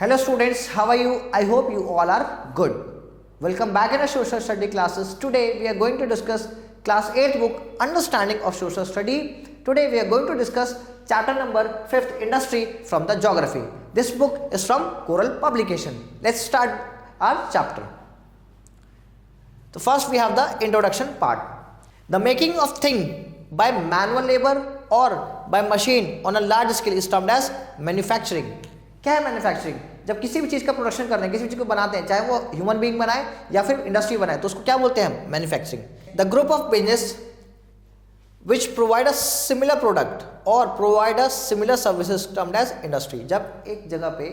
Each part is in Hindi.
Hello students, how are you? I hope you all are good. Welcome back in our social study classes. Today we are going to discuss class 8th book Understanding of Social Study. Today we are going to discuss chapter number 5th Industry from the Geography. This book is from Coral Publication. Let's start our chapter. So first we have the introduction part. The making of thing by manual labor or by machine on a large scale is termed as manufacturing. क्या है मैन्युफैक्चरिंग? जब किसी भी चीज़ का प्रोडक्शन कर रहे हैं, किसी भी चीज़ को बनाते हैं, चाहे वो ह्यूमन बीइंग बनाए या फिर इंडस्ट्री बनाए, तो उसको क्या बोलते हैं? Manufacturing. The group of business which provide a similar product or provide a similar services termed as industry. जब एक जगह पे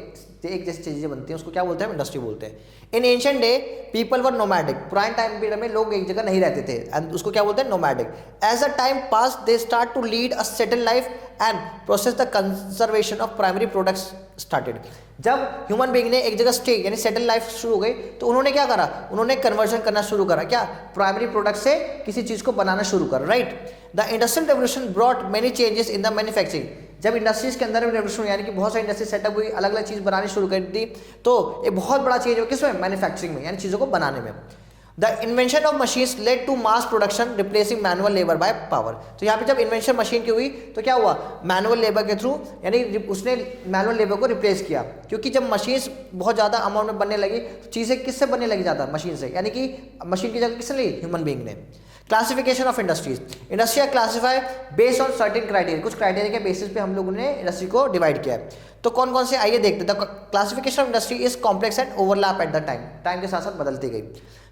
एक जैसी चीज़ें बनती हैं उसको क्या बोलते हैं? इंडस्ट्री बोलते हैं. In ancient day people were nomadic. पुराने टाइम पीरियड में लोग एक जगह नहीं रहते थे एंड उसको क्या बोलते हैं? Nomadic. As a time pass they start to lead a settle life and process the conservation of primary products started. जब ह्यूमन बीइंग ने एक जगह स्टे यानी सेटल लाइफ शुरू हो गई तो उन्होंने क्या करा? उन्होंने कन्वर्जन करना शुरू करा. क्या? प्राइमरी प्रोडक्ट से किसी चीज़ को बनाना शुरू करा. Right. The industrial revolution brought many changes in the manufacturing. जब इंडस्ट्रीज के अंदर रेवोल्यूशन यानी कि बहुत सारी इंडस्ट्री सेटअप हुई, अलग अलग चीज़ बनानी शुरू कर दी, तो एक बहुत बड़ा चेंज हो किसमें? मैन्युफैक्चरिंग में, यानी चीज़ों को बनाने में. The invention of machines led to mass production replacing manual labour by power. तो यहाँ पे जब इन्वेंशन मशीन की हुई तो क्या हुआ? मैनुअल लेबर के थ्रू, यानी उसने मैनुअल लेबर को रिप्लेस किया. क्योंकि जब मशीन्स बहुत ज़्यादा अमाउंट में बनने लगी तो चीज़ें किससे बनने लगी? ज़्यादा मशीन से, यानी कि मशीन की जगह किसने ली? ह्यूमन बीइंग ने. Classification of industries. Industry classify based on certain criteria. कुछ क्राइटेरिया के बेसिस पे हम लोगों ने इंडस्ट्री को डिवाइड किया है. तो कौन कौन से आइए देखते हैं. The classification of industry is complex and overlap at the time के साथ साथ बदलती गई.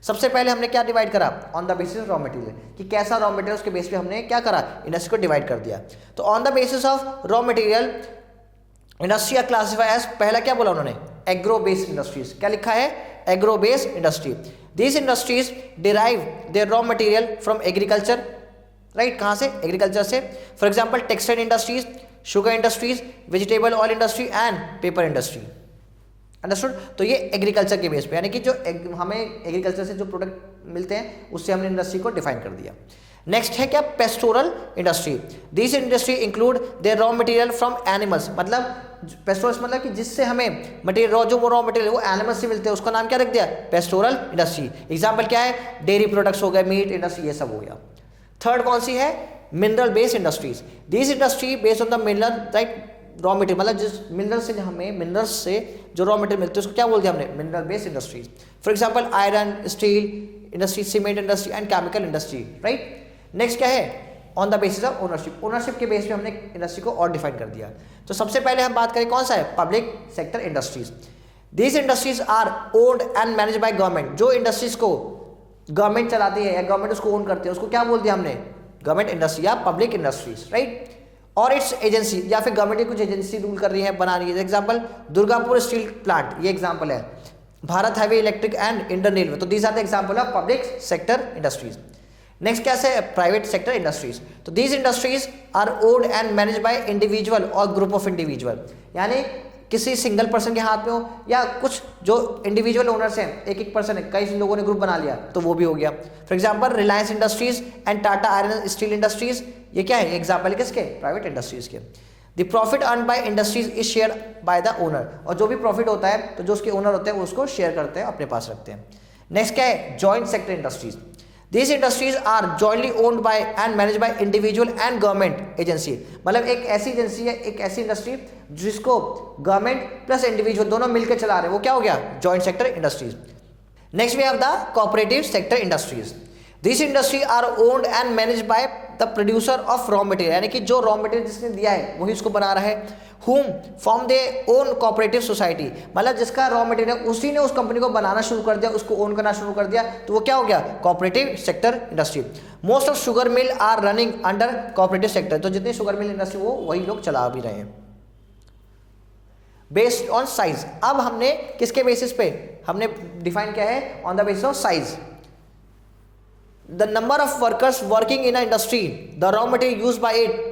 सबसे पहले हमने क्या डिवाइड करा? On the basis of raw material, कि कैसा रॉ मटेरियल, उसके बेस पे हमने क्या करा? इंडस्ट्री को डिवाइड कर दिया. तो on the basis of raw material industry are classify as, पहला क्या बोला उन्होंने? Agro based industries. क्या लिखा है? Agro based industry. These industries derive their raw material from agriculture, right? कहाँ से? एग्रीकल्चर से. For example, textile industries, sugar industries, vegetable oil industry and paper industry. Understood? तो ये एग्रीकल्चर के बेस पे, यानी कि जो हमें एग्रीकल्चर से जो प्रोडक्ट मिलते हैं उससे हमने इंडस्ट्री को डिफाइन कर दिया. नेक्स्ट है क्या? Pastoral industry. This industry include their raw material from animals. मतलब पेस्टोरल मतलब कि जिससे हमें मटेरियल, जो रॉ मटेरियल वो एनिमल्स से मिलते हैं, उसका नाम क्या रख दिया? Pastoral industry. एग्जाम्पल क्या है? डेयरी प्रोडक्ट्स हो गए, मीट इंडस्ट्री, ये सब हो गया. थर्ड कौन सी है? Mineral based industries. This industry based on the mineral, right, raw material, मतलब जिस मिनरल से हमें मिनरल्स से जो रॉ मटेरियल मिलते हैं उसको क्या बोल दिया हमने? Mineral based industries. For example iron, steel industry, cement industry and chemical industry. Right. Next क्या है? On the basis of ownership. Ownership के बेस पे हमने इंडस्ट्री को और डिफाइन कर दिया. तो सबसे पहले हम बात करें कौन सा है? Public sector industries. These industries are owned and manage by government. जो इंडस्ट्रीज को गवर्नमेंट चलाती है या गवर्नमेंट उसको ओन करते हैं उसको क्या बोल दिया हमने? गवर्नमेंट इंडस्ट्री या पब्लिक इंडस्ट्रीज. राइट. और इट्स एजेंसी, या फिर गवर्नमेंट की कुछ एजेंसी रूल कर रही है, बना रही है. एग्जाम्पल दुर्गापुर स्टील प्लांट, ये एग्जाम्पल है. Bharat heavy electric and Indian railway. तो these are the example of public sector industries. Next क्या है? Private sector industries. तो these industries are owned and manage by individual और ग्रुप ऑफ इंडिविजुअल, यानी किसी सिंगल पर्सन के हाथ में हो या कुछ जो इंडिविजुअल ओनर्स हैं, एक एक पर्सन है, कई लोगों ने ग्रुप बना लिया तो वो भी हो गया. For example Reliance industries and Tata iron steel industries. ये क्या है? एग्जाम्पल है किसके? प्राइवेट इंडस्ट्रीज के. The profit earn by industries is share by the owner. और जो भी प्रॉफिट होता है तो जो उसके ओनर होते हैं वो उसको शेयर करते हैं, अपने पास रखते हैं. नेक्स्ट क्या है? Joint sector industries. These industries are jointly owned by and managed by individual and government agency. मतलब एक ऐसी एजेंसी है, एक ऐसी इंडस्ट्री जिसको गवर्नमेंट प्लस इंडिविजुअल दोनों मिलकर चला रहे हैं, वो क्या हो गया? Joint sector industries. Next we have the cooperative sector industries. This industry are owned and manage by the producer of raw material, यानी कि जो रॉ मटेरियल जिसने दिया है वही उसको बना रहा है. whom form their own cooperative society, मतलब जिसका रॉ मटेरियल उसी ने उस कंपनी को बनाना शुरू कर दिया, उसको ओन करना शुरू कर दिया, तो वो क्या हो गया? Cooperative sector industry. Most of sugar mill are running under cooperative sector. तो जितनी शुगर मिल इंडस्ट्री वो वही लोग चला भी रहे हैं. Based on size. अब हमने किसके बेसिस पे हमने डिफाइन किया है? On the basis of size. The number of workers working in a industry, the raw material used by it,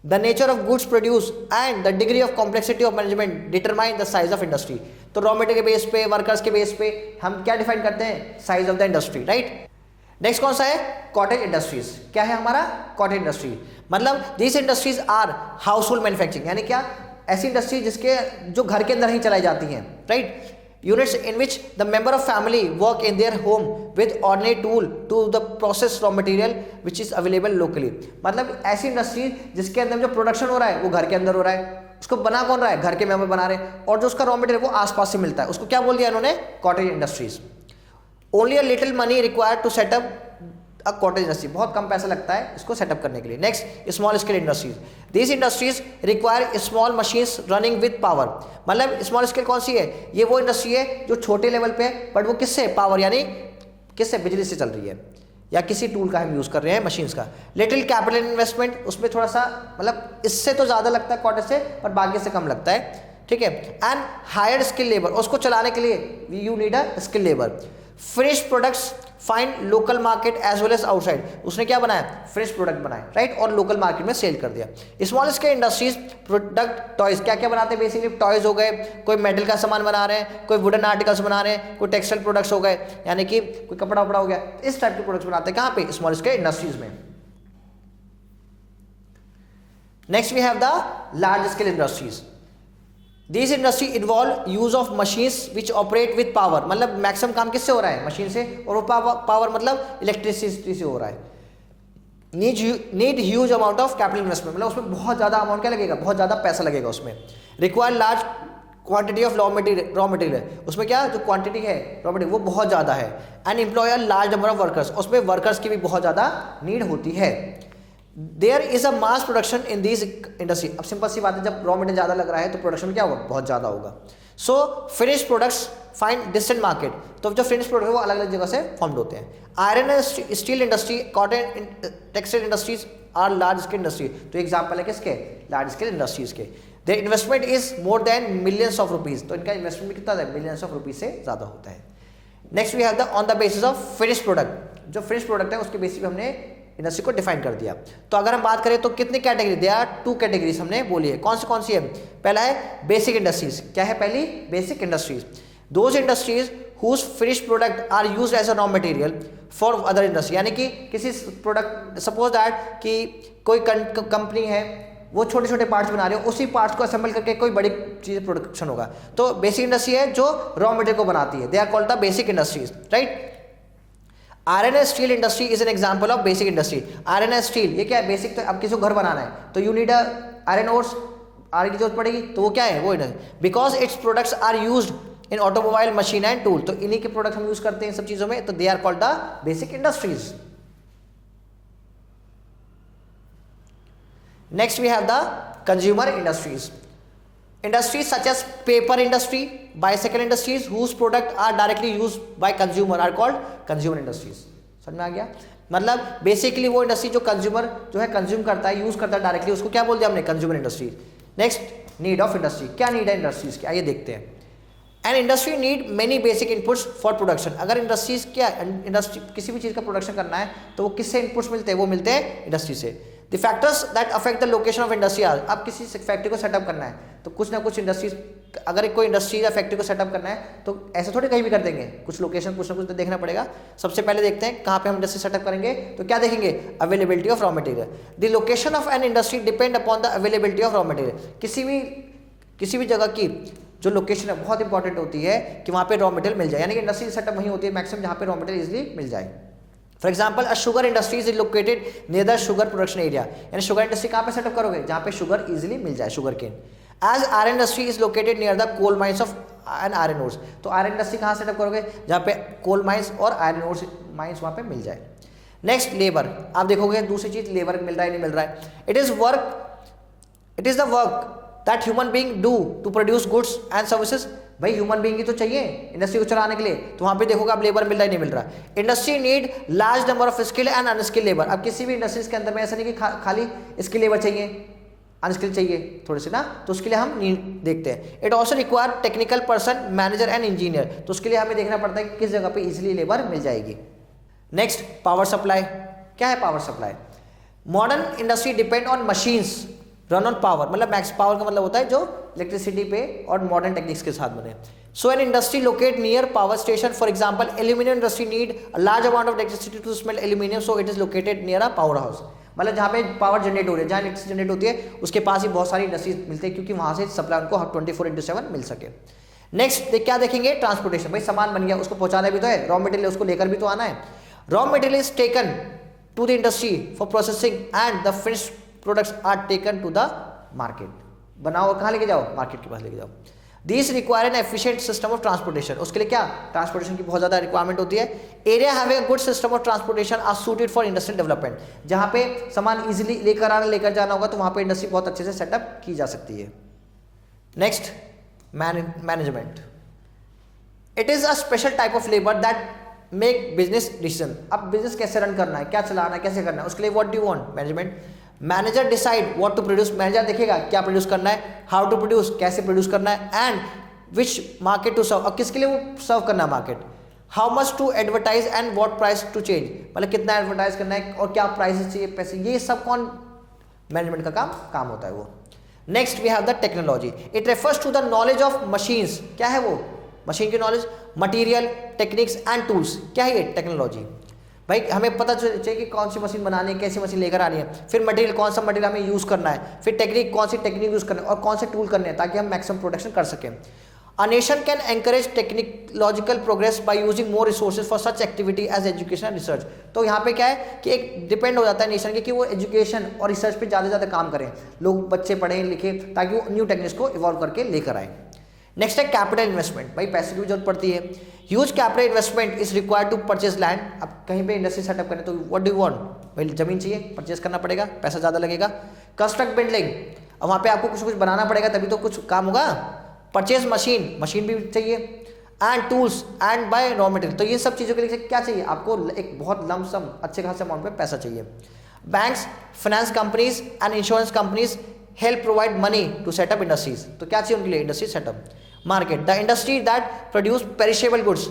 the nature of goods produced and the degree of complexity of management determine the size of industry. तो रॉ मटेरियल के बेस पे, वर्कर्स के बेस पे हम क्या डिफाइन करते हैं? Size of the industry. Right. Next कौन सा है? Cottage industries. क्या है हमारा? Cottage industry. मतलब this industries are household manufacturing, यानी क्या? ऐसी इंडस्ट्री जिसके जो घर के अंदर ही चलाई जाती हैं, right. Units in which the member of family work in their home with ordinary tool to the process raw material which is available locally. मतलब ऐसी इंडस्ट्री जिसके अंदर जो प्रोडक्शन हो रहा है वो घर के अंदर हो रहा है, उसको बना कौन रहा है, घर के मेंबर बना रहे हैं, और जो उसका रॉ मटेरियल वो आसपास से मिलता है, उसको क्या बोल दिया इन्होंने, cottage industries. Only a little money required to setup a cottage industry, बहुत कम पैसा लगता है इसको सेटअप करने के लिए। Next, small scale industries. These industries require small machines running with power. मतलब स्मॉल स्केल कौन सी है, ये वो इंडस्ट्री है जो छोटे लेवल पे है, बट वो किससे, पावर यानी किससे, बिजली से चल रही है, या किसी टूल का हम यूज कर रहे हैं, मशीन्स का। लिटिल कैपिटल इन्वेस्टमेंट, उसमें थोड़ा सा मतलब इससे तो ज्यादा लगता है कॉटेज से, पर बाकी से कम लगता है, ठीक है। एंड हायर स्किल लेबर, उसको चलाने के लिए you need a skill labour. Finish products find local market as well as outside, उसने क्या बनाया, फिनिश प्रोडक्ट बनाए, राइट, और लोकल मार्केट में सेल कर दिया। Small scale industries product toys, क्या क्या बनाते हैं, बेसिकली टॉयज हो गए, कोई मेटल का सामान बना रहे हैं, कोई वुडन आर्टिकल्स बना रहे हैं, कोई टेक्सटाइल प्रोडक्ट्स हो गए, यानी कि कोई कपड़ा वपड़ा हो गया, इस टाइप के प्रोडक्ट्स बनाते हैं, कहाँ पे, स्मॉल स्केल इंडस्ट्रीज में। Next we have the large scale industries. This industry involve use of machines which operate with power, मतलब मैक्सिमम काम किससे हो रहा है, मशीन से, और वो पावर मतलब इलेक्ट्रिसिटी से हो रहा है। Need huge amount of capital investment, मतलब उसमें बहुत ज़्यादा अमाउंट क्या लगेगा, बहुत ज़्यादा पैसा लगेगा उसमें। Require large quantity of raw material, उसमें क्या जो क्वांटिटी है रॉ मटेरियल वो बहुत ज़्यादा है। And employ large number of workers, उसमें वर्कर्स की भी बहुत ज़्यादा नीड होती है। There is a mass production in this industry, अब सिंपल सी बात है, जब रॉ मटेरियल ज़्यादा लग रहा है तो प्रोडक्शन क्या होगा, बहुत ज़्यादा होगा। सो finish products find distant market, तो जो फिनिश प्रोडक्ट है वो अलग अलग जगह से फॉर्म्ड होते हैं। Iron and steel industry, cotton textile industries are large scale industry, तो एग्जाम्पल है किसके, लार्ज स्केल इंडस्ट्रीज के। Their investment is more than millions of rupees, तो इनका इन्वेस्टमेंट कितना है, मिलियंस ऑफ रुपीज से ज़्यादा होता है। Next we have the on the basis of finish product, जो फिनिश प्रोडक्ट है उसके बेसिस पे हमने इंडस्ट्री को डिफाइन कर दिया। तो अगर हम बात करें तो कितनी कैटेगरी, देयर आर 2 कैटेगरीज हमने बोली है, कौन सी है, पहला है बेसिक इंडस्ट्रीज, क्या है पहली, basic industries. Those industries whose finish product are used as a raw material for other industry, यानी कि किसी प्रोडक्ट, सपोज दैट कि कोई कंपनी है वो छोटे छोटे पार्ट्स बना रहे हो, उसी पार्ट्स को असेंबल करके कोई बड़ी चीज प्रोडक्शन होगा, तो बेसिक इंडस्ट्री है जो रॉ मटेरियल को बनाती है, they are called the basic industries, right. Iron and steel industry is an example of basic industry. Iron and steel ये क्या है, बेसिक, तो अब किसी को घर बनाना है तो you need a iron ores, iron की जरूरत पड़ेगी, तो वो क्या है, वो industry, because its products are used in automobile, machine and tool, तो इन्हीं के प्रोडक्ट हम यूज करते हैं इन सब चीजों में, तो they are called the basic industries. Next we have the consumer industries. Industries such as paper industry, bicycle industries whose product are directly used by consumer are called consumer industries। समझ में आ गया, मतलब बेसिकली वो इंडस्ट्री जो कंज्यूमर जो है कंज्यूम करता है, यूज करता है डायरेक्टली, उसको क्या बोल दिया हमने, consumer industry. Next, need of industry, क्या नीड है इंडस्ट्रीज की, आइए देखते हैं। An industry need many basic inputs for production, अगर इंडस्ट्रीज क्या, इंडस्ट्री किसी भी चीज़ का प्रोडक्शन करना है तो वो किससे इनपुट्स मिलते हैं, वो मिलते हैं इंडस्ट्री से। The factors that affect the location of industry are, अब किसी फैक्ट्री को सेटअप करना है तो कुछ ना कुछ इंडस्ट्रीज, अगर कोई इंडस्ट्री या फैक्ट्री को सेटअप करना है तो ऐसे थोड़ी कहीं भी कर देंगे, कुछ लोकेशन कुछ ना कुछ तो देखना पड़ेगा। सबसे पहले देखते हैं कहाँ पे हम इंडस्ट्री सेटअप करेंगे, तो क्या देखेंगे, availability of raw material. The location of an industry depend upon the availability of raw material, किसी भी जगह की जो लोकेशन है बहुत इंपॉर्टेंट होती है कि वहाँ पे रॉ मटेरियल मिल जाए, यानी कि इंडस्ट्री सेटअप वहीं होती है मैक्सिमम जहाँ पे रॉ मटेरियल इजीली मिल जाए। For example a sugar industry is located near the sugar production area, यानी शुगर इंडस्ट्री कहाँ पे सेटअप करोगे, जहाँ पे शुगर इजीली मिल जाए, sugar cane. As iron industry is located near the coal mines of and iron ores, तो आयरन इंडस्ट्री कहाँ सेटअप करोगे, जहाँ पे कोल माइंस और आयरन ओर्स माइंस वहाँ पे मिल जाए। नेक्स्ट, लेबर, आप देखोगे दूसरी चीज, लेबर मिल रहा है नहीं मिल रहा है। It is the work that human being do to produce goods and services, भाई ह्यूमन बीइंग ही तो चाहिए इंडस्ट्री को चलाने के लिए, तो वहां पे देखोगे आप लेबर मिल रहा है नहीं मिल रहा। Industry need large number of skill and unskilled labour, अब किसी भी इंडस्ट्रीज के अंदर में ऐसा नहीं कि खाली स्किल लेबर चाहिए, अनस्किल चाहिए थोड़े से ना, तो उसके लिए हम नीड देखते हैं। It also require technical person, manager and engineer, तो उसके लिए हमें देखना पड़ता है कि किस जगह पे इजिली लेबर मिल जाएगी। नेक्स्ट, पावर सप्लाई, क्या है power supply. Modern industry depend on machines run on power, मतलब मैक्स पावर का मतलब होता है जो इलेक्ट्रिसिटी पे और मॉडर्न टेक्निक्स के साथ बने। So an industry locate near power station, for example aluminium industry need a large amount of electricity to smelt aluminium, so it is located near a power house, मतलब जहाँ पे पावर जनरेट हो रही है, जहाँ इलेक्ट्रिसिटी जनरेट होती है उसके पास ही बहुत सारी इंडस्ट्रीज मिलते हैं, क्योंकि वहाँ से सप्लाई उनको 24/7 मिल सके। नेक्स्ट क्या देखेंगे, ट्रांसपोर्टेशन। भाई सामान बन गया, उसको पहुँचाना भी तो है, रॉ मटेरियल उसको लेकर भी तो आना है। Raw material is taken to the industry for processing and the finished products are taken to the market. बनाओ कहाँ लेके जाओ, मार्केट के पास लेके जाओ। This require an efficient system of transportation. उसके लिए क्या, ट्रांसपोर्टेशन की बहुत ज्यादा रिक्वायरमेंट होती है। Area having a good system of transportation are suited for industrial development. जहां पे सामान इजीली लेकर जाना होगा तो वहां पे इंडस्ट्री बहुत अच्छे से सेटअप की जा सकती है। Next, management. It is a special type of labour that make business decision. अब बिजनेस कैसे रन करना है, क्या चलाना है, कैसे करना है, उसके लिए what do you want, management. Manager decide what to produce. Manager देखेगा क्या प्रोड्यूस करना है, हाउ टू प्रोड्यूस, कैसे प्रोड्यूस करना है, and which market to serve, और किसके लिए वो सर्व करना है market. How much to advertise and what price to change, मतलब कितना एडवर्टाइज करना है और क्या प्राइस चाहिए, पैसे, ये सब कौन, मैनेजमेंट का काम होता है वो। Next we have the technology. It refers to the knowledge of machines. क्या है वो, मशीन की knowledge, material, techniques and tools. क्या है ये टेक्नोलॉजी। भाई हमें पता चाहिए कि कौन सी मशीन बनानी है, कैसी मशीन लेकर आनी है, फिर मटेरियल कौन सा मटेरियल हमें यूज़ करना है, फिर टेक्निक कौन सी टेक्निक यूज़ करना है और कौन से टूल करने हैं ताकि हम मैक्सिमम प्रोडक्शन कर सकें। A nation can encourage technological progress by using more resources for such activity as education and research. तो यहाँ पे क्या है कि एक डिपेंड हो जाता है नेशन के कि वो एजुकेशन और रिसर्च पे ज़्यादा से ज़्यादा काम करें, लोग बच्चे पढ़ें लिखें ताकि वो न्यू टेक्निक्स को इवॉल्व करके लेकर आए। नेक्स्ट है कैपिटल इन्वेस्टमेंट। भाई पैसे की भी जरूरत पड़ती है। Huge capital investment is required to purchase land. अब कहीं पे इंडस्ट्री सेटअप करें तो व्हाट डू यू वांट, भाई जमीन चाहिए, परचेज करना पड़ेगा, पैसा ज़्यादा लगेगा। कंस्ट्रक्ट बिल्डिंग, अब वहाँ पे आपको कुछ बनाना पड़ेगा तभी तो कुछ काम होगा। परचेज मशीन भी चाहिए, and tools and buy raw material. तो ये सब चीज़ों के लिए क्या चाहिए आपको, एक बहुत लमसम अच्छे खासे अमाउंट में पैसा चाहिए। Banks, finance companies and insurance companies help provide money to setup industries. तो क्या चाहिए उनके लिए, industry setup. Market, the industry that produce perishable goods.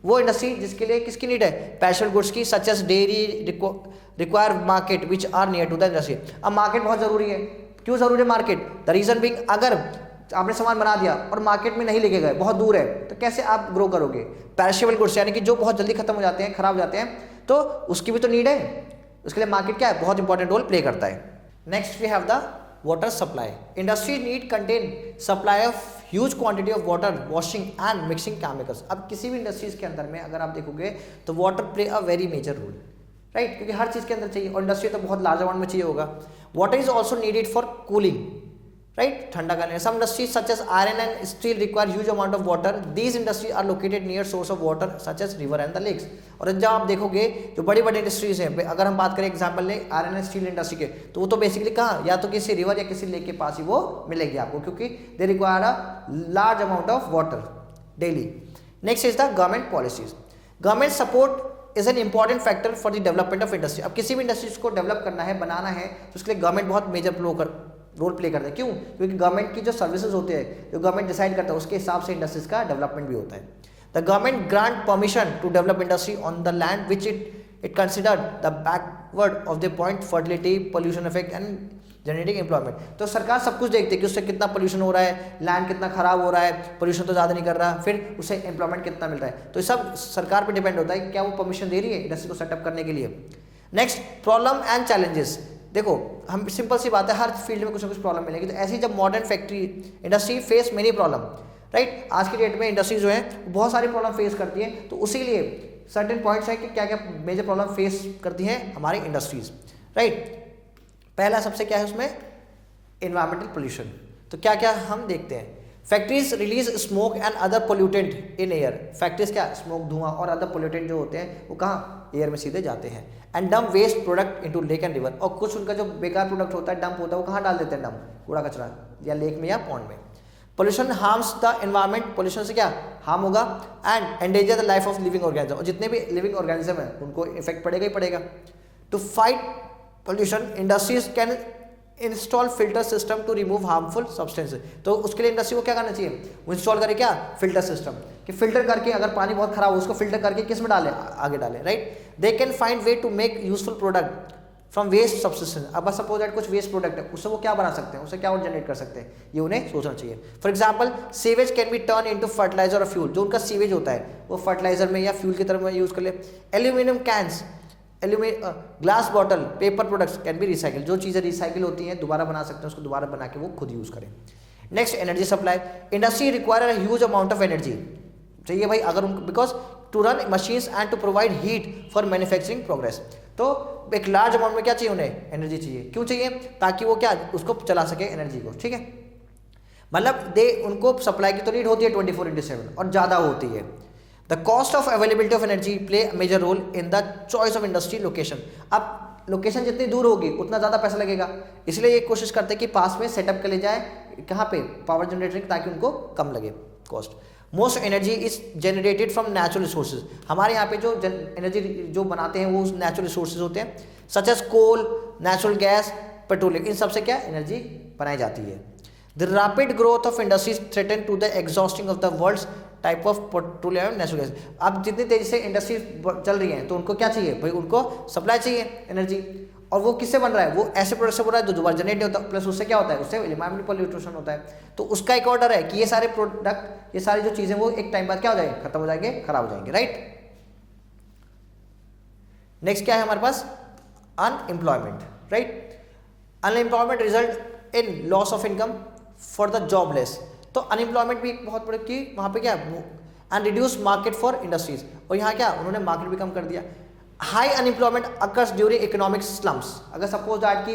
वो इंडस्ट्री जिसके लिए किसकी नीड है, पेरिशेबल गुड्स की, such as dairy require market which are near to the industry. अब मार्केट बहुत जरूरी है। क्यों जरूरी है मार्केट, द रीजन बीइंग, अगर आपने सामान बना दिया और मार्केट में नहीं लेके गए, बहुत दूर है, तो कैसे आप ग्रो करोगे। पेरिशेबल गुड्स यानी कि जो बहुत जल्दी खत्म हो जाते हैं, खराब हो जाते हैं, तो उसकी भी तो नीड है। उसके लिए मार्केट क्या है, बहुत इंपॉर्टेंट रोल प्ले करता है। Next we have the water supply. Industry need contain supply of huge quantity of water, washing and mixing chemicals. अब किसी भी इंडस्ट्रीज के अंदर में अगर आप देखोगे तो water play a very major role, right, क्योंकि हर चीज़ के अंदर चाहिए और इंडस्ट्री तो बहुत लार्ज अमाउंट में चाहिए होगा। Water is also needed for cooling, right, ठंडा करने। Some industries such as iron and steel require huge amount of water. These industry are located near source of water such as river and the lakes. और जब आप देखोगे जो बड़ी बड़ी इंडस्ट्रीज हैं, अगर हम बात करें एग्जांपल लें आयरन एंड स्टील इंडस्ट्री के, तो वो तो बेसिकली कहाँ, या तो किसी रिवर या किसी लेक के पास ही वो मिलेगी आपको, क्योंकि they require a large amount of water daily. Next is the government policies. Government support is an important factor for the development of industry. अब किसी भी इंडस्ट्रीज को डेवलप करना है, बनाना है, तो उसके लिए गवर्नमेंट बहुत मेजर रोल प्ले करता है। क्यों, क्योंकि गवर्नमेंट की जो सर्विसेज होते हैं, जो गवर्नमेंट डिसाइड करता है, उसके हिसाब से इंडस्ट्रीज का डेवलपमेंट भी होता है। The government grant permission to develop industry on the land which it considered the backward of the point, fertility, pollution effect and generating employment. तो सरकार सब कुछ देखती है कि उससे कितना पोल्यूशन हो रहा है, लैंड कितना खराब हो रहा है, पोल्यूशन तो ज़्यादा नहीं कर रहा, फिर उसे एम्प्लॉयमेंट कितना मिल रहा है। तो ये सब सरकार पे डिपेंड होता है कि क्या वो परमिशन दे रही है इंडस्ट्री को सेटअप करने के लिए। Next, problem and challenges. देखो हम सिंपल सी बात है, हर फील्ड में कुछ ना कुछ प्रॉब्लम मिलेगी। तो ऐसी जब modern factory industry face many problem, right, आज की डेट में इंडस्ट्री जो है बहुत सारी प्रॉब्लम फेस करती है। तो उसी लिए सर्टेन पॉइंट्स है कि क्या क्या मेजर प्रॉब्लम फेस करती हैं हमारी इंडस्ट्रीज, राइट। पहला सबसे क्या है उसमें, एनवायरमेंटल पोल्यूशन। तो क्या क्या हम देखते हैं, factories release smoke and other pollutant in air. Factories क्या, स्मोक, धुआं और अदर पोल्यूटेंट जो होते हैं वो कहाँ, एयर में सीधे जाते हैं। And dump waste product into lake and river. और कुछ उनका जो बेकार प्रोडक्ट होता है, डंप होता है, वो कहाँ डाल देते हैं, डंप, कूड़ा कचरा, या लेक में या पॉन्ड में। Pollution harms the environment. Pollution से क्या हार्म होगा, and endanger the life of living organism. और जितने भी लिविंग ऑर्गेनिज्म है उनको इफेक्ट पड़ेगा ही पड़ेगा। To fight pollution industries can install filter system to remove harmful substances. तो उसके लिए इंडस्ट्री को क्या करना चाहिए, वो इंस्टॉल करे क्या, फिल्टर सिस्टम, कि फिल्टर करके अगर पानी बहुत खराब हो उसको फिल्टर करके किस में डाले, आगे डाले, right. They can find way to make useful product from waste substance. अब सपोज दैट कुछ वेस्ट प्रोडक्ट है, उससे वो क्या बना सकते हैं, उससे क्या और जनरेट कर सकते हैं, ये उन्हें सोचना चाहिए। For example sewage can be turn into fertilizer और फ्यूल। जो उनका सीवेज होता है वो फर्टिलाइजर में या फ्यूल की तरह में यूज कर ले। Aluminium cans glass bottle, paper products can be recycle, जो चीज़ें रिसाइकिल होती हैं दोबारा बना सकते हैं, उसको दोबारा बना के वो खुद यूज़ करें। Next energy supply, industry require a huge amount of energy, चाहिए भाई अगर उनको, because to run machines and to provide heat for manufacturing progress, तो एक लार्ज अमाउंट में क्या चाहिए उन्हें, एनर्जी चाहिए। क्यों चाहिए, ताकि वो क्या उसको चला सके एनर्जी को, ठीक है। मतलब दे उनको सप्लाई की तो नीड होती है 24/7 और ज़्यादा होती है। The cost of availability of energy play major role in the choice of industry location. अब लोकेशन जितनी दूर होगी उतना ज़्यादा पैसा लगेगा, इसलिए ये कोशिश करते हैं कि पास में सेटअप कर ले जाए, कहाँ पे, पावर जनरेटर, ताकि उनको कम लगे cost. Most energy is generated from natural resources, हमारे यहाँ पे जो एनर्जी जो बनाते हैं वो नेचुरल रिसोर्सेज होते हैं, such as coal, natural gas, petroleum, इन सबसे क्या एनर्जी बनाई जाती है। The rapid growth of industries threaten to the exhausting of the world's type of petroleum and natural gas. अब जितनी तेजी से इंडस्ट्री चल रही हैं तो उनको क्या चाहिए भाई, उनको सप्लाई चाहिए एनर्जी, और वो किससे बन रहा है, वो ऐसे प्रोडक्ट से बन रहा है जो दोबारा जनरेट नहीं होता, प्लस उससे क्या होता है, उससे एनवायरमेंटल पॉल्यूशन होता है। तो उसका एक ऑर्डर है कि ये सारे प्रोडक्ट, ये सारी जो चीज़ें वो एक टाइम बाद क्या हो जाएंगे, खत्म हो जाएंगे, खराब हो जाएंगे, राइट। नेक्स्ट क्या है हमारे पास, unemployment, right. Unemployment result in loss of income for the jobless, तो अनएम्प्लॉयमेंट भी एक बहुत बड़ी की वहाँ पे क्या, and reduce market for industries, और यहाँ क्या उन्होंने मार्केट भी कम कर दिया। High unemployment occurs during economic slumps, अगर सपोज दैट कि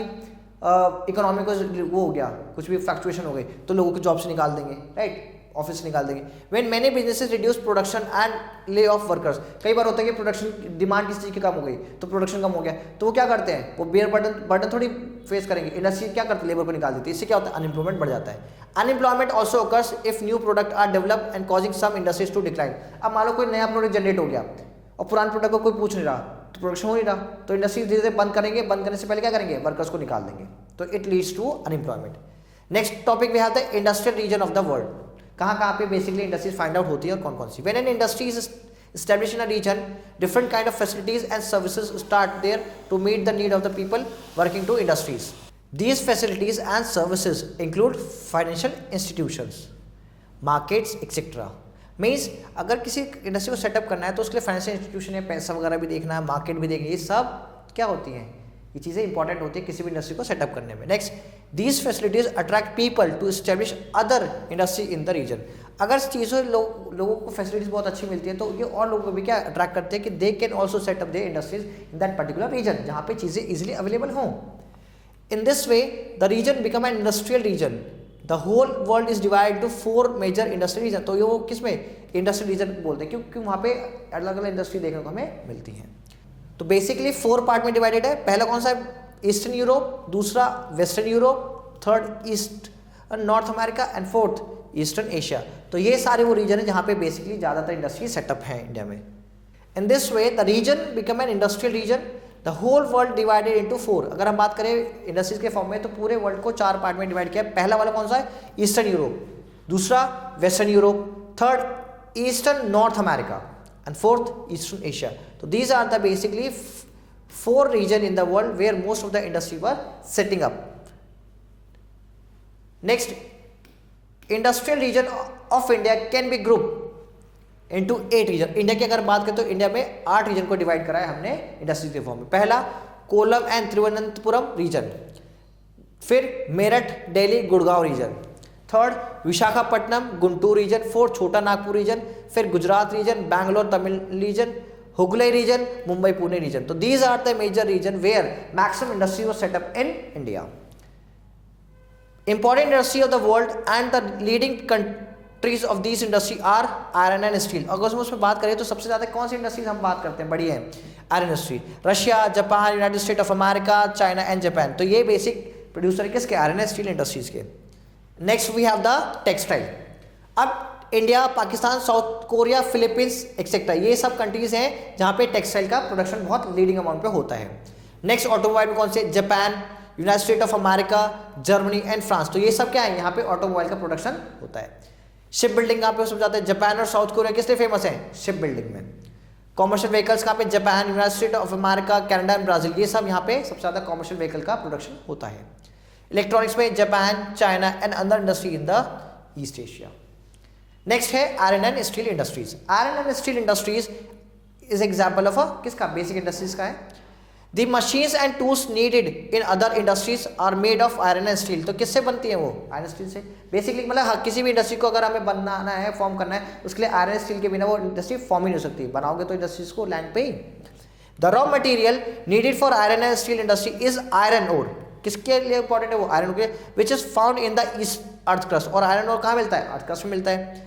इकोनॉमी को वो हो गया, कुछ भी फ्लक्चुएशन हो गई, तो लोगों को जॉब से निकाल देंगे, राइट, ऑफिस से निकाल देंगे। When many businesses reduce production and lay off workers, कई बार होता है कि प्रोडक्शन डिमांड किसी चीज़ की कम हो गई तो प्रोडक्शन कम हो गया, तो वो क्या करते हैं, वो बेयर बर्डन थोड़ी फेस करेंगे, इंडस्ट्री क्या करती है, लेबर को निकाल देती है, इससे क्या होता है, अनएम्प्लॉयमेंट बढ़ जाता है। Unemployment also occurs if new product are develop and causing some industries to decline. अब मान लो कोई नया प्रोडक्ट जनरेट हो गया और पुराने प्रोडक्ट को कोई पूछ नहीं रहा, तो प्रोडक्शन हो नहीं रहा, तो इंडस्ट्री धीरे धीरे बंद करेंगे, बंद करने से पहले क्या करेंगे, वर्कर्स को निकाल देंगे, तो it leads to unemployment. Next topic we have the industrial region of the world, कहाँ कहाँ पे बेसिकली इंडस्ट्रीज फाइंड आउट होती है और कौन कौन सी। When an industry is established in a region, different kind of facilities and services start there to meet the need of the people working to industries. These facilities and services include financial institutions, markets, etc. Means अगर किसी इंडस्ट्री को सेटअप करना है तो उसके लिए फाइनेंशियल इंस्टीट्यूशन है, पैसा वगैरह भी देखना है, मार्केट भी देखना है, ये सब क्या होती हैं, ये चीज़ें इंपॉर्टेंट होती है किसी भी इंडस्ट्री को सेटअप करने में। Next, these facilities attract people to establish other industry in the region. अगर चीज़ों लोगों को फैसिलिटीज बहुत अच्छी मिलती है तो ये और लोगों को भी क्या अट्रैक्ट करते हैं कि they can also set up their industries in that particular region, जहाँ पे चीज़ें इजिली अवेलेबल हों। In this way the region become an industrial region. The whole world is divide to 4 major industrial region. तो ये वो किस में इंडस्ट्रियल रीजन बोलते हैं, क्योंकि वहाँ पे अलग अलग इंडस्ट्री देखने को हमें मिलती हैं। तो बेसिकली 4 पार्ट में डिवाइडेड है। पहला कौन सा है, ईस्टर्न यूरोप, दूसरा western Europe, third east north America and fourth eastern Asia. तो ये सारे वो रीजन है जहाँ पे बेसिकली ज़्यादातर इंडस्ट्री सेटअप है इंडिया में। In this way the region become an industrial region. The whole world divided into 4। अगर हम बात करें इंडस्ट्रीज के फॉर्म में तो पूरे वर्ल्ड को 4 पार्ट में डिवाइड किया। पहला वाला कौन सा है, ईस्टर्न यूरोप, दूसरा western Europe, third eastern North America and fourth eastern Asia. तो these are the basically 4 region in the world where most of the industry were setting up. Next, industrial region of India can be grouped into 8 region. India की अगर बात करें तो इंडिया में 8 रीजन को डिवाइड करा है हमने इंडस्ट्री के फॉर्म में। पहला कोलम एंड तिरुवनंतपुरम रीजन, फिर Meerut Delhi Gurgaon region, third Visakhapatnam Guntur region, fourth Chota Nagpur region, फिर Gujarat region, Bangalore Tamil region, Hooghly region, Mumbai Pune region. तो these are the major region where maximum industry was set up in India. Important industry of the world and the leading countries of this industry are iron and steel. अगर हम उसमें बात करें तो सबसे ज्यादा कौन सी इंडस्ट्रीज हम बात करते हैं, बड़ी है iron industry. Russia, Japan, United State of America, China and Japan. तो ये बेसिक प्रोड्यूसर है किसके, आयरन एंड स्टील इंडस्ट्रीज के। Next we have the textile. अब India, Pakistan, South Korea, Philippines etcetera, ये सब कंट्रीज हैं जहाँ पे टेक्सटाइल का प्रोडक्शन बहुत लीडिंग अमाउंट पे होता है। नेक्स्ट ऑटोमोबाइल में कौन से, Japan, United State of America, Germany and France. तो ये सब क्या है, यहाँ पे ऑटोमोबाइल का प्रोडक्शन होता है। शिप बिल्डिंग कहाँ पे सब जाते हैं, जापान और साउथ कोरिया किस लिए फेमस है, शिप बिल्डिंग में। कॉमर्शियल व्हीकल्स कहाँ पे, Japan, United State of America, Canada and Brazil, ये सब यहाँ पे सबसे ज़्यादा कॉमर्शियल व्हीकल का प्रोडक्शन होता है। इलेक्ट्रॉनिक्स में Japan, China and other industry in the east Asia. Next है iron and steel industries. Iron and steel industries is example of किसका, बेसिक इंडस्ट्रीज का है। The machines and tools needed in other industries are made of iron and steel. तो किससे बनती है वो? आयरन स्टील से। बेसिकली मतलब किसी भी इंडस्ट्री को अगर हमें बनाना है, फॉर्म करना है, उसके लिए आयरन स्टील के बिना वो इंडस्ट्री फॉर्म ही नहीं हो सकती। बनाओगे तो इंडस्ट्रीज को लैंड पे ही। The raw material needed for iron and steel industry is iron ore. किसके लिए इंपॉर्टेंट है वो? आयरन के, which is found in the east earth crust. और आयरन ओर कहाँ मिलता है? अर्थ क्रस्ट में मिलता है।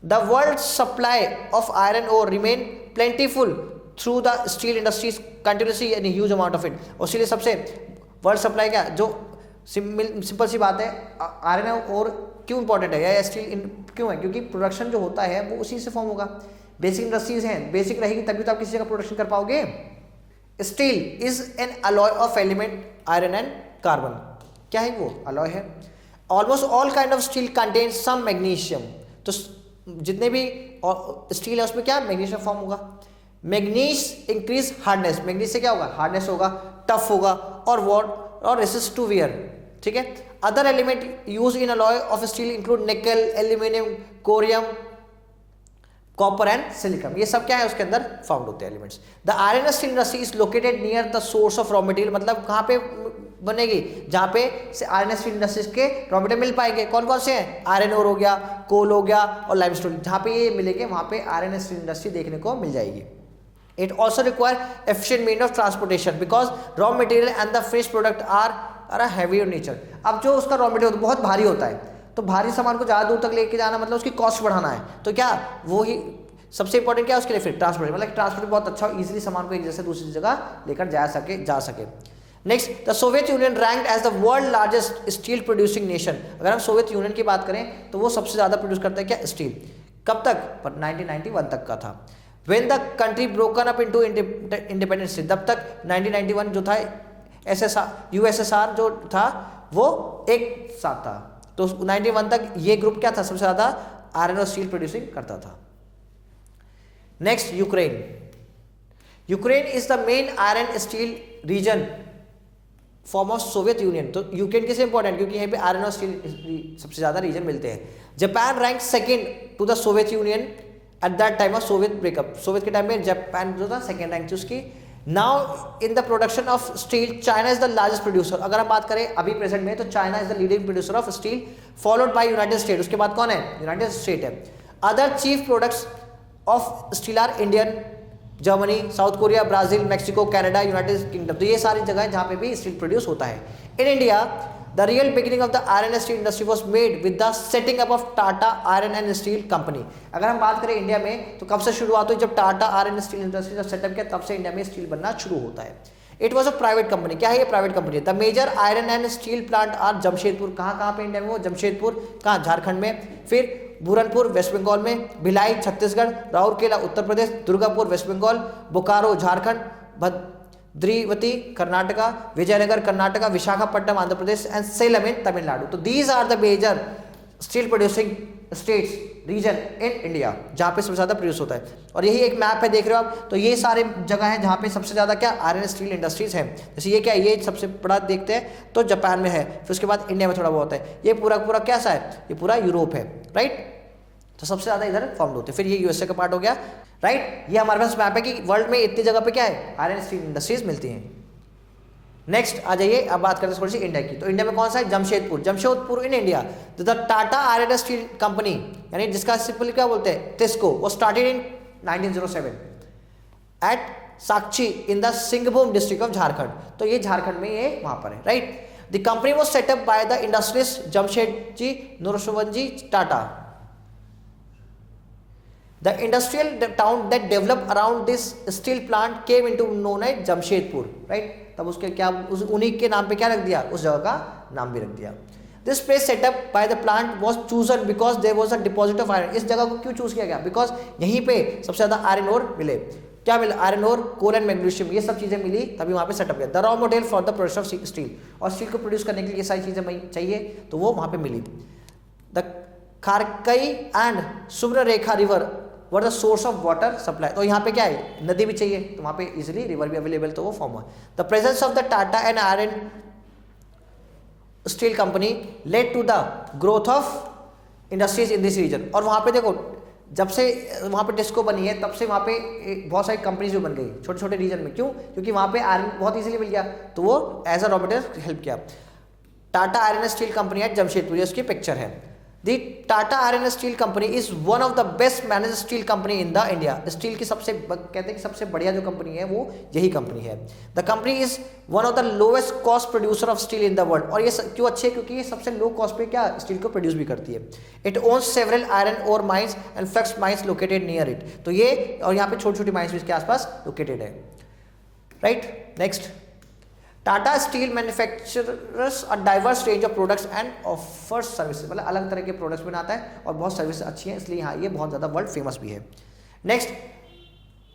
The world supply of iron ore remain plentiful through the steel industries continuously and huge amount of it. और इसलिए सबसे वर्ल्ड सप्लाई क्या, जो सिंपल सी बात है, आयरन और क्यों इंपॉर्टेंट है या स्टील क्यों है? क्योंकि प्रोडक्शन जो होता है वो उसी से फॉर्म होगा। बेसिक इंडस्ट्रीज हैं, बेसिक रहेगी तभी तो आप किसी का प्रोडक्शन कर पाओगे। Steel is an alloy of element iron and carbon. क्या है वो? अलॉय है। Almost all kind of steel contain some magnesium. तो जितने भी स्टील है उसमें क्या मैग्नीशियम फॉर्म होगा। Manganese increase hardness. मैग्नीज से क्या होगा? हार्डनेस होगा, टफ होगा और रेसिस्ट टू वियर। ठीक है। Other element use in alloy of steel include nickel, aluminium, chromium, copper and silicon. ये सब क्या है उसके अंदर फाउंड होते हैं elements. The iron steel industry is located near the source of raw material. मतलब कहाँ पे बनेगी? जहाँ पे से आयरन स्टील इंडस्ट्रीज के रॉ मटेरियल मिल पाएंगे। कौन कौन से हैं? आयरन ओर हो गया, कोल हो गया और लाइमस्टोन। जहाँ पे ये मिलेंगे वहाँ पे आयरन स्टील इंडस्ट्री देखने को मिल जाएगी। It also require efficient means of transportation because raw material and the finished product are heavy in nature। अब जो उसका रॉ मटेरियल बहुत भारी होता है, तो भारी सामान को ज़्यादा दूर तक लेके जाना मतलब उसकी कॉस्ट बढ़ाना है। तो क्या वो ही सबसे इंपॉर्टेंट क्या है उसके लिए? फिर ट्रांसपोर्ट, मतलब ट्रांसपोर्ट बहुत अच्छा हो, इजीली सामान को एक जगह से दूसरी जगह लेकर जा सके। Next, the Soviet Union ranked as the world largest steel producing nation. अगर हम सोवियत यूनियन की बात करें तो वो सबसे ज़्यादा प्रोड्यूस करता है क्या? स्टील। कब तक? पर 1991 तक का था। When the country broken up into independence, तब तक 1991 जो था USSR जो था वो एक साथ था। तो 91 तक ये ग्रुप क्या था? सबसे ज़्यादा आयरन और स्टील प्रोड्यूसिंग करता था। Next, Ukraine. Ukraine is the main iron steel region form of Soviet Union. तो यूक्रेन किसे इंपॉर्टेंट? क्योंकि यहाँ पे आयरन और स्टील सबसे ज़्यादा रीजन मिलते हैं। Japan rank second to the Soviet Union at that time of Soviet breakup. Soviet के टाइम में जापान जो था सेकेंड रैंक थी उसकी। Now in the production of steel China is the largest producer. अगर हम बात करें अभी प्रेजेंट में तो China is the leading producer of steel, followed by United State. उसके बाद कौन है? यूनाइटेड स्टेट है। Other chief products of steel are Indian, Germany, South Korea, Brazil, Mexico, Canada, United Kingdom. तो ये सारी जगह जहाँ पे भी स्टील प्रोड्यूस होता है। इन India the real beginning of the iron steel industry was made with the setting up of Tata iron and steel company. अगर हम बात करें इंडिया में तो कब से शुरुआत हुई? जब टाटा आयरन स्टील इंडस्ट्री जब सेटअप किया तब से इंडिया में स्टील बनना शुरू होता है। It was a private company. क्या है ये? प्राइवेट कंपनी है। The major iron and steel plant are Jamshedpur. कहाँ पे इंडिया में वो? जमशेदपुर। कहाँ? झारखंड में। फिर बुरनपुर वेस्ट बंगाल में, Bhilai Chhattisgarh, Rourkela Uttar Pradesh, Durgapur West Bengal, Bokaro Jharkhand, Bhadravati Karnataka, Vijayanagar Karnataka, Visakhapatnam Andhra Pradesh and Salem in Tamil. Nadu these are the major steel producing states region in India जहाँ पे सबसे ज़्यादा प्रोड्यूस होता है। और यही एक मैप है, देख रहे हो आप। तो ये सारे जगह हैं जहाँ पे सबसे ज़्यादा क्या आयरन स्टील इंडस्ट्रीज हैं। जैसे ये क्या है? ये सबसे बड़ा देखते हैं तो जापान में है, फिर उसके बाद इंडिया में थोड़ा बहुत है। ये पूरा कैसा है? ये पूरा यूरोप है, राइट। तो सबसे ज़्यादा इधर फाउंड होते हैं। फिर ये यूएसए का पार्ट हो गया, राइट। ये हमारे पास मैप है कि वर्ल्ड में इतनी जगह पे क्या है? आयरन स्टील इंडस्ट्रीज मिलती हैं। नेक्स्ट आ जाइए, अब बात करते हैं थोड़ी सी इंडिया की। तो इंडिया में कौन सा है? Jamshedpur in India. The Tata iron steel company, यानी जिसका सिंपल क्या बोलते हैं? टिस्को, वो started in 1907 at Sakchi in the Singhbhum district of Jharkhand. तो ये झारखंड में ये वहां पर है, right. The company was set up by the industrialist Jamshedji Narsimhji Tata. The industrial town that developed around this steel plant came into known as Jamshedpur, right? तब उसके क्या उन्हीं के नाम पे क्या रख दिया? उस जगह का नाम भी रख दिया। This place set up by the plant was chosen because there was a deposit of iron। इस जगह को क्यों चूज किया गया? बिकॉज यहीं पे सबसे ज्यादा आयरन ओर मिले। क्या मिला? Iron ore, coal and magnesium, ये सब चीजें मिली तभी वहां पे सेटअप किया। The raw material for the production of steel, और स्टील को प्रोड्यूस करने के लिए ये सारी चीजें चाहिए तो वो वहां पे मिली। The Kharkai and Subarnarekha river were the source of water supply. तो यहाँ पे क्या है? नदी भी चाहिए, तो वहाँ पे इजीली रिवर भी अवेलेबल, तो वो फॉर्म हुआ। The presence of the Tata and iron steel company led to the growth of industries in this region. और वहाँ पे देखो जब से वहाँ पे डिस्को बनी है तब से वहाँ पे बहुत सारी कंपनीज भी बन गई छोटे छोटे रीजन में। क्यों? क्योंकि वहाँ पे आयरन बहुत इजीली मिल गया, तो वो as a raw material help किया। टाटा आयरन स्टील कंपनी है जमशेदपुर, उसकी पिक्चर है। The Tata iron steel company is one of the best manage steel company in the India. Steel की सबसे कहते हैं कि सबसे बढ़िया जो कंपनी है वो यही कंपनी है। The company is one of the lowest cost producer of steel in the world. और ये क्यों अच्छी है? क्योंकि ये सबसे लो कॉस्ट पे क्या स्टील को प्रोड्यूस भी करती है। It owns several iron ore mines and flux mines located near it. तो ये और यहाँ पे छोटी छोटी माइंस भी इसके आसपास लोकेटेड है, right. Next, Tata steel manufacturers a diverse range of products and offers services. मतलब अलग तरह के प्रोडक्ट्स बनाता है और बहुत सर्विस अच्छी है, इसलिए हाँ ये बहुत ज़्यादा वर्ल्ड फेमस भी है। Next,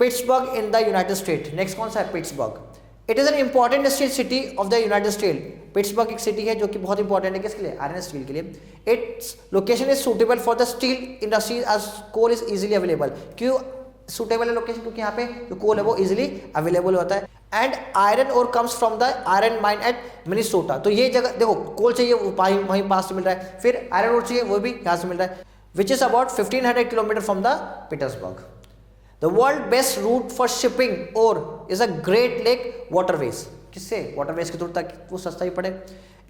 Pittsburgh in the United state. Next कौन सा है? Pittsburgh. It is an important industrial city of the United state. Pittsburgh एक सिटी है जो कि बहुत इंपॉर्टेंट है किसके लिए? आयरन स्टील के लिए। Its location is suitable for the steel industry as coal is easily available. क्यों सूटेबल है लोकेशन? क्योंकि यहाँ पे जो कोल है वो इजीली अवेलेबल होता है। And iron ore comes from the iron mine at Minnesota. तो ये जगह देखो, कोल चाहिए वहीं पास से मिल रहा है, फिर आयरन और चाहिए वो भी यहाँ से मिल रहा है, which is about 1500 kilometre from the Pittsburgh. The world best route for shipping ore is a great lake waterways. किससे? वाटरवेज के थ्रू तक वो सस्ता ही पड़े।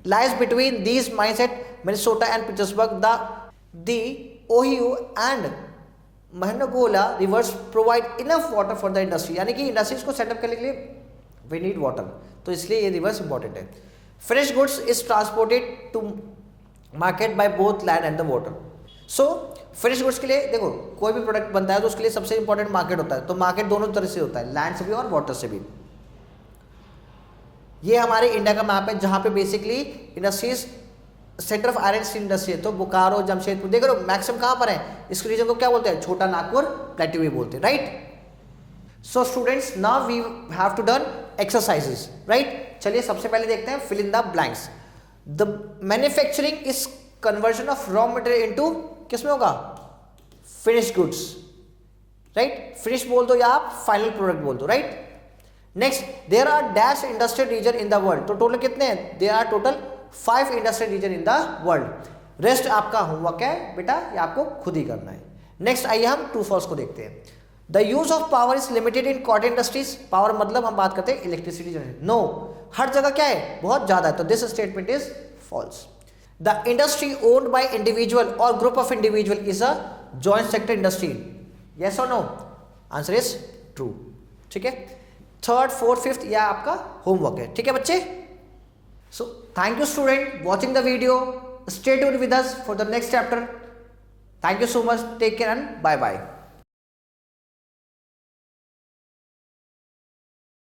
Lies between these mines at Minnesota and Pittsburgh the Ohio and Monongahela rivers provide enough water for the industry. यानी कि इंडस्ट्रीज को सेटअप करने के लिए वी नीड वाटर, तो इसलिए ये रिवर्स इंपॉर्टेंट है। Finish goods is transported to market by both land and the water. So finish goods के लिए देखो, कोई भी प्रोडक्ट बनता है तो उसके लिए सबसे इंपॉर्टेंट मार्केट होता है। तो मार्केट दोनों तरह से होता है, लैंड से भी और वाटर से भी। ये हमारे इंडिया का मैप है जहां पे basically industries centre of iron steel industry है। तो बोकारो, जमशेदपुर, देख रहे हो मैक्सिमम कहाँ पर है? इस रीजन को क्या बोलते हैं? छोटा नागपुर प्लेट्यू भी बोलते हैं, right. So students, now we have to done exercises, right. चलिए सबसे पहले देखते हैं fill in the blanks. The manufacturing is conversion of raw material into किसमें होगा? Finish goods, right. फिनिश बोल दो या आप फाइनल प्रोडक्ट बोल दो, right. Next, there are dash industrial region in the world. तो टोटल कितने हैं? There are total 5 industrial region in the world. Rest आपका होमवर्क है बेटा, ये आपको खुद ही करना है। नेक्स्ट आइए हम ट्रू फॉल्स को देखते हैं। The use of power is limited in cotton industries. Power मतलब हम बात करते हैं इलेक्ट्रिसिटी जनरेशन। नो, हर जगह क्या है? बहुत ज्यादा है, तो this statement is false. The industry owned by individual और group of individual is a joint sector industry. Yes or no? Answer is true, ठीक है। थर्ड, फोर्थ, फिफ्थ यह आपका होमवर्क है, ठीक है बच्चे। So thank you student watching the video. Stay tuned with us for the next chapter. Thank you so much. Take care and bye bye.